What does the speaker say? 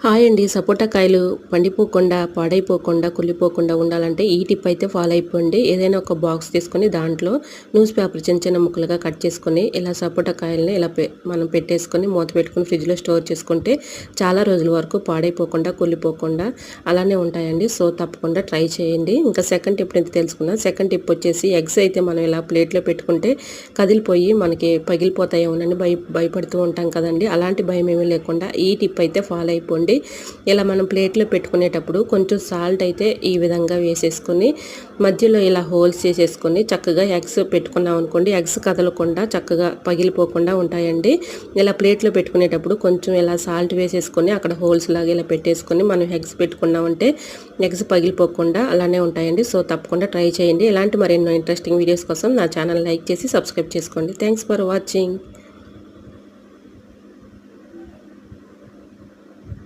Hi అండి. సపోటా కాయలు పండిపోకుండా, పాడైపోకుండా, కుళ్ళిపోకుండా ఉండాలంటే ఈ టిప్ అయితే ఫాలో అయిపోండి. ఏదైనా ఒక బాక్స్ తీసుకొని దాంట్లో న్యూస్ పేపర్ చిన్న చిన్న ముక్కలుగా కట్ చేసుకొని ఇలా సపోటా కాయల్ని ఇలా మనం పెట్టేసుకొని మూత పెట్టుకొని ఫ్రిడ్జ్‌లో స్టోర్ చేసుకుంటే చాలా రోజుల వరకు పాడైపోకుండా, కుళ్ళిపోకుండా అలానే ఉంటాయండి. సో, తప్పకుండా ట్రై చేయండి. ఇంకా సెకండ్ టిప్ అయితే తెలుసుకుందాం. సెకండ్ టిప్ వచ్చేసి ఎగ్స్ అయితే మనం ఇలా ప్లేట్‌లో పెట్టుకుంటే కదిలిపోయి మనకి పగిలిపోతాయేమోనని భయపడుతూ ఉంటాం కదండీ! అలాంటి భయం ఏమీ లేకుండా ఈ టిప్ అయితే ఫాలో అయిపోండి. ఇలా మనం ప్లేట్లో పెట్టుకునేటప్పుడు కొంచెం సాల్ట్ అయితే ఈ విధంగా వేసేసుకొని మధ్యలో ఇలా హోల్స్ చేసేసుకొని చక్కగా ఎగ్స్ పెట్టుకున్నాం అనుకోండి, ఎగ్స్ కదలకుండా చక్కగా పగిలిపోకుండా ఉంటాయండి. ఇలా ప్లేట్లో పెట్టుకునేటప్పుడు కొంచెం ఇలా సాల్ట్ వేసేసుకొని అక్కడ హోల్స్ లాగా ఇలా పెట్టేసుకొని మనం ఎగ్స్ పెట్టుకున్నామంటే ఎగ్స్ పగిలిపోకుండా అలానే ఉంటాయండి. సో, తప్పకుండా ట్రై చేయండి. ఇలాంటి మరెన్నో ఇంట్రెస్టింగ్ వీడియోస్ కోసం నా ఛానల్ లైక్ చేసి సబ్స్క్రైబ్ చేసుకోండి. Thanks for watching.